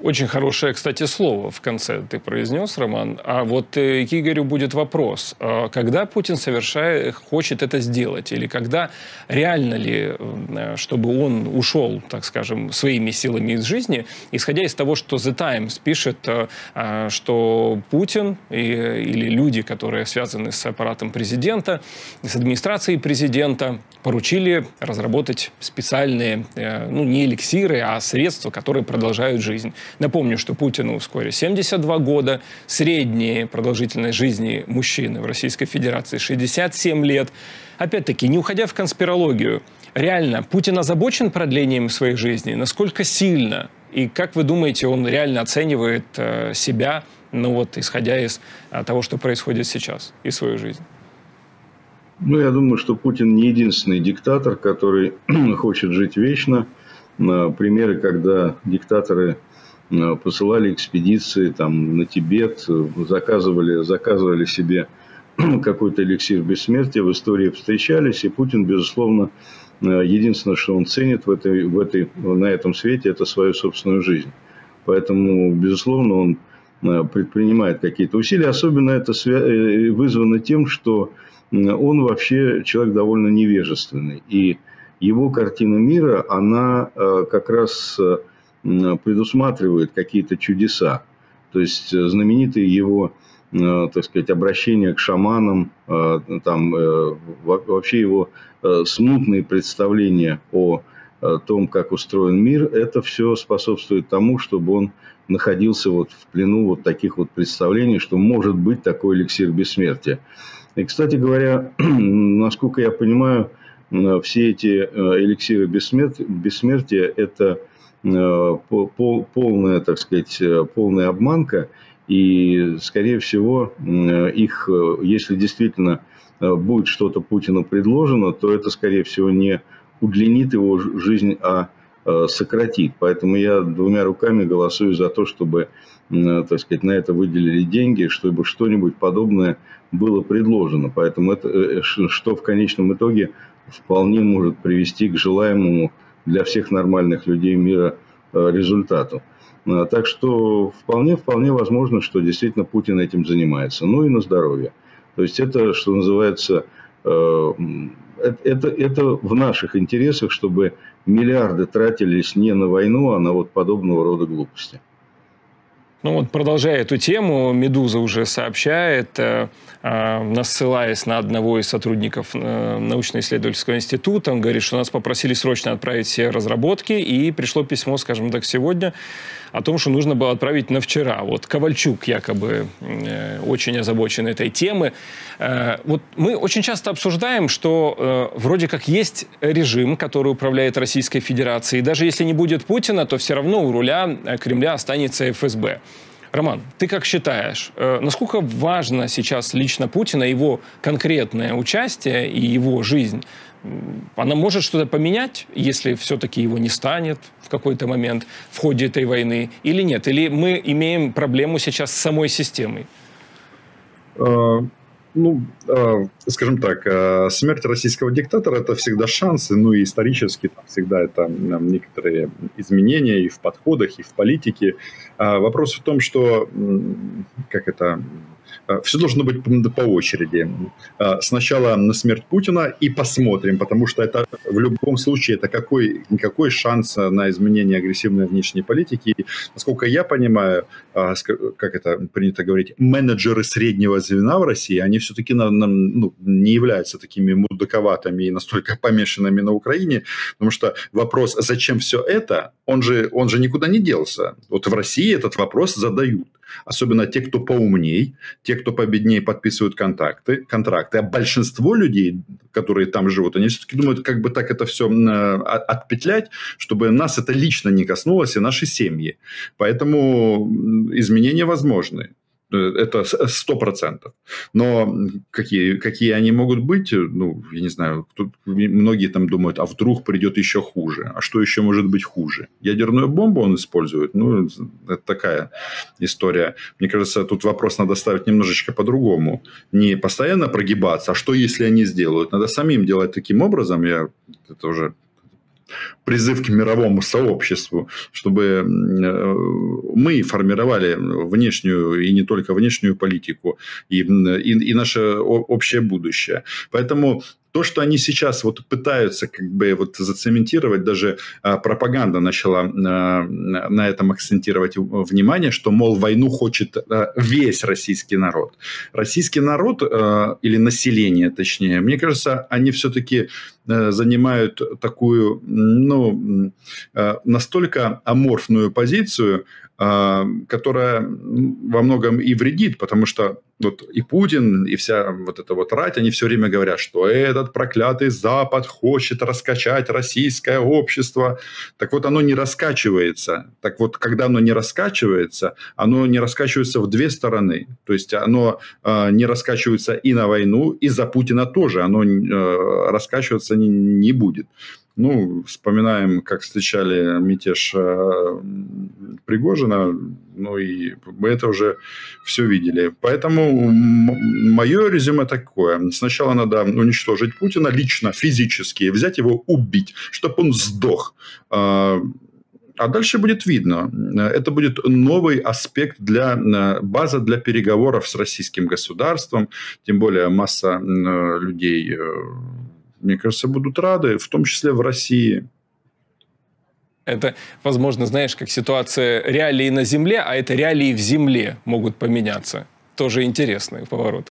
Очень хорошее, кстати, слово в конце ты произнес, Роман. А вот к Игорю будет вопрос. Когда Путин хочет это сделать? Или когда реально ли, чтобы он ушел, так скажем, своими силами из жизни, исходя из того, что The Times пишет, что Путин или люди, которые связаны с аппаратом президента, с администрацией президента, поручили разработать специальные, не эликсиры, а средства, которые продолжают жизнь. Напомню, что Путину вскоре 72 года, средняя продолжительность жизни мужчины в Российской Федерации 67 лет. Опять-таки, не уходя в конспирологию, реально Путин озабочен продлением своей жизни? Насколько сильно? И как вы думаете, он реально оценивает себя, исходя из того, что происходит сейчас, и свою жизнь? Я думаю, что Путин не единственный диктатор, который хочет жить вечно. Примеры, когда диктаторы посылали экспедиции на Тибет, заказывали себе какой-то эликсир бессмертия, в истории встречались. И Путин, безусловно, единственное, что он ценит на этом свете, это свою собственную жизнь. Поэтому, безусловно, он предпринимает какие-то усилия. Особенно это вызвано тем, что он вообще человек довольно невежественный. И его картина мира, она как раз предусматривает какие-то чудеса. То есть знаменитые его, так сказать, обращения к шаманам, вообще его смутные представления о том, как устроен мир, это все способствует тому, чтобы он находился в плену таких представлений, что может быть такой эликсир бессмертия. И, кстати говоря, насколько я понимаю, все эти эликсиры бессмертия – это полная, так сказать, полная обманка. И, скорее всего, если действительно будет что-то Путину предложено, то это, скорее всего, не удлинит его жизнь, а сократит. Поэтому я двумя руками голосую за то, чтобы, так сказать, на это выделили деньги, чтобы что-нибудь подобное было предложено. Поэтому это, что в конечном итоге вполне может привести к желаемому для всех нормальных людей мира результату. Так что вполне возможно, что действительно Путин этим занимается. И на здоровье. То есть это, что называется, это в наших интересах, чтобы миллиарды тратились не на войну, а на подобного рода глупости. Продолжая эту тему, «Медуза» уже сообщает, ссылаясь на одного из сотрудников научно-исследовательского института, он говорит, что нас попросили срочно отправить все разработки, и пришло письмо, скажем так, сегодня, о том, что нужно было отправить на вчера. Ковальчук якобы очень озабочен этой темой. Мы очень часто обсуждаем, что вроде как есть режим, который управляет Российской Федерацией. И даже если не будет Путина, то все равно у руля Кремля останется ФСБ. Роман, ты как считаешь, насколько важно сейчас лично Путина, его конкретное участие и его жизнь? Она может что-то поменять, если все-таки его не станет в какой-то момент в ходе этой войны, или нет? Или мы имеем проблему сейчас с самой системой? Скажем так, смерть российского диктатора – это всегда шансы, и исторически всегда это некоторые изменения и в подходах, и в политике. Вопрос в том, что все должно быть по очереди. Сначала на смерть Путина и посмотрим, потому что это в любом случае это какой шанс на изменение агрессивной внешней политики. Насколько я понимаю, как это принято говорить, менеджеры среднего звена в России, они все-таки не являются такими мудаковатыми и настолько помешанными на Украине, потому что вопрос, зачем все это, он же никуда не делся. В России этот вопрос задают. Особенно те, кто поумней, те, кто победнее подписывают контракты. А большинство людей, которые там живут, они все-таки думают, как бы так это все отпетлять, чтобы нас это лично не коснулось и наши семьи. Поэтому изменения возможны. Это 100%. Но какие они могут быть, я не знаю. Тут многие там думают, а вдруг придет еще хуже. А что еще может быть хуже? Ядерную бомбу он использует? Это такая история. Мне кажется, тут вопрос надо ставить немножечко по-другому. Не постоянно прогибаться, а что если они сделают? Надо самим делать таким образом. Это уже призыв к мировому сообществу, чтобы мы формировали внешнюю и не только внешнюю политику и наше общее будущее. Поэтому то, что они сейчас вот пытаются как бы вот зацементировать, даже пропаганда начала на этом акцентировать внимание, что, мол, войну хочет весь российский народ. Российский народ, или население, точнее, мне кажется, они все-таки занимают такую, ну, настолько аморфную позицию, которая во многом и вредит, потому что вот и Путин, и вся вот эта вот рать, они все время говорят, что этот проклятый Запад хочет раскачать российское общество. Так вот, оно не раскачивается. Так вот, когда оно не раскачивается в две стороны. То есть, оно не раскачивается и на войну, и за Путина тоже. Оно раскачиваться не будет. Ну, вспоминаем, как встречали мятеж Пригожина, ну и мы это уже все видели. Поэтому мое резюме такое. Сначала надо уничтожить Путина лично, физически, взять его, убить, чтобы он сдох. А дальше будет видно. Это будет новый аспект база для переговоров с российским государством. Тем более масса людей, мне кажется, будут рады, в том числе в России. Это, возможно, знаешь, как ситуация реалий на земле, а это реалии в земле могут поменяться. Тоже интересный поворот.